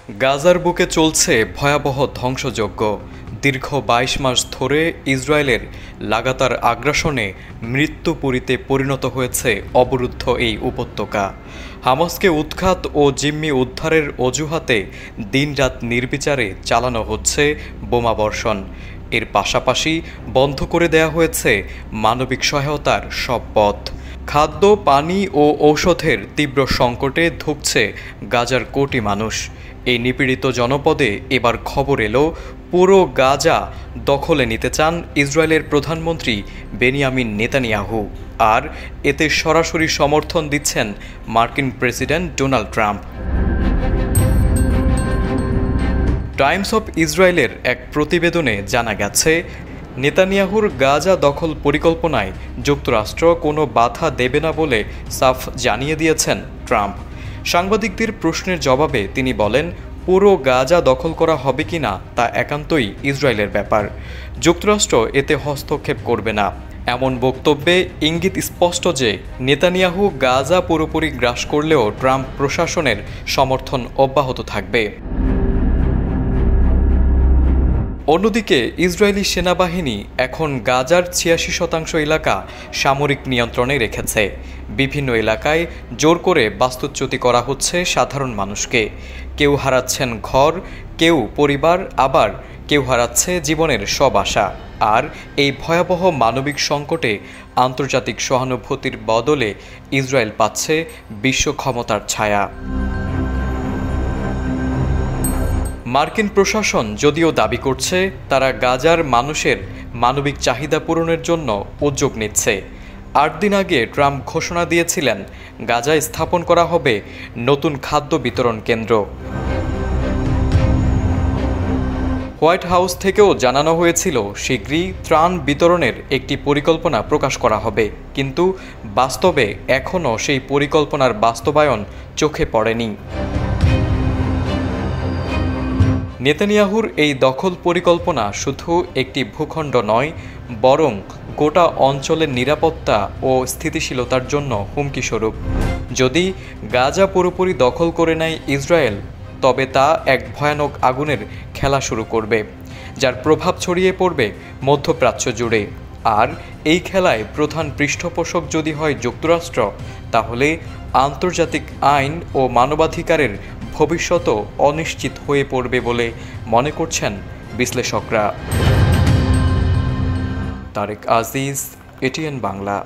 গাজার বুকে চলছে ভয়াবহ ধ্বংসযজ্ঞ। দীর্ঘ ২২ মাস ধরে ইসরায়েলের লাগাতার আগ্রাসনে মৃত্যুপুরীতে পরিণত হয়েছে অবরুদ্ধ এই উপত্যকা। হামাসকে উৎখাত ও জিম্মি উদ্ধারের অজুহাতে দিনরাত নির্বিচারে চালানো হচ্ছে বোমাবর্ষণ। এর পাশাপাশি বন্ধ করে দেয়া হয়েছে মানবিক সহায়তার সব পথ। খাদ্য, পানি ও ঔষধের তীব্র সংকটে ধুঁকছে গাজার কোটি মানুষ। এই নিপীড়িত জনপদে এবার খবর এলো পুরো গাজা দখলে নিতে চান ইসরায়েলের প্রধানমন্ত্রী বেনিয়ামিন নেতানিয়াহু, আর এতে সরাসরি সমর্থন দিচ্ছেন মার্কিন president Donald Trump. Times of ইসরায়েলের এক প্রতিবেদনে জানা গেছে, নেতানিয়াহুর গাজা দখল পরিকল্পনায় যুক্তরাষ্ট্র কোনো বাধা দেবে না বলে সাফ জানিয়ে দিয়েছেন ট্রাম্প। সাংবাদিকদের প্রশ্নের জবাবে তিনি বলেন, পুরো গাজা দখল করা হবে কিনা তা একান্তই ইসরায়েলের ব্যাপার। যুক্তরাষ্ট্র এতে হস্তক্ষেপ করবে না। এমন বক্তব্যে ইঙ্গিত স্পষ্ট যে নেতানিয়াহু গাজা পুরোপুরি গ্রাস করলেও ট্রাম্প প্রশাসনের সমর্থন অব্যাহত থাকবে। অন্যদিকে ইসরায়েলি সেনাবাহিনী এখন গাজার ৮৬% এলাকা সামরিক নিয়ন্ত্রণে রেখেছে। বিভিন্ন এলাকায় জোর করে বাস্তুচ্যুতি করা হচ্ছে সাধারণ মানুষকে। কেউ হারাচ্ছেন ঘর, কেউ পরিবার, আবার কেউ হারাচ্ছে জীবনের সব আশা। আর এই ভয়াবহ মানবিক সংকটে আন্তর্জাতিক সহানুভূতির বদলে ইসরায়েল পাচ্ছে বিশ্ব ক্ষমতার ছায়া। মার্কিন প্রশাসন যদিও দাবি করছে তারা গাজার মানুষের মানবিক চাহিদা পূরণের জন্য উদ্যোগ নিচ্ছে। ৮ দিন আগে ট্রাম্প ঘোষণা দিয়েছিলেন গাজায় স্থাপন করা হবে নতুন খাদ্য বিতরণ কেন্দ্র। হোয়াইট হাউস থেকেও জানানো হয়েছিল শীঘ্রই ত্রাণ বিতরণের একটি পরিকল্পনা প্রকাশ করা হবে, কিন্তু বাস্তবে এখনও সেই পরিকল্পনার বাস্তবায়ন চোখে পড়েনি। নেতানিয়াহুর এই দখল পরিকল্পনা শুধু একটি ভূখণ্ড নয়, বরং গোটা অঞ্চলের নিরাপত্তা ও স্থিতিশীলতার জন্য হুমকিস্বরূপ। যদি গাজা পুরোপুরি দখল করে নেয় ইসরায়েল, তবে তা এক ভয়ানক আগুনের খেলা শুরু করবে, যার প্রভাব ছড়িয়ে পড়বে মধ্যপ্রাচ্য জুড়ে। আর এই খেলায় প্রধান পৃষ্ঠপোষক যদি হয় যুক্তরাষ্ট্র, তাহলে আন্তর্জাতিক আইন ও মানবাধিকারের ভবিষ্যতও অনিশ্চিত হয়ে পড়বে বলে মনে করছেন বিশ্লেষকরা। তারেক আজিজ, এটিএন বাংলা।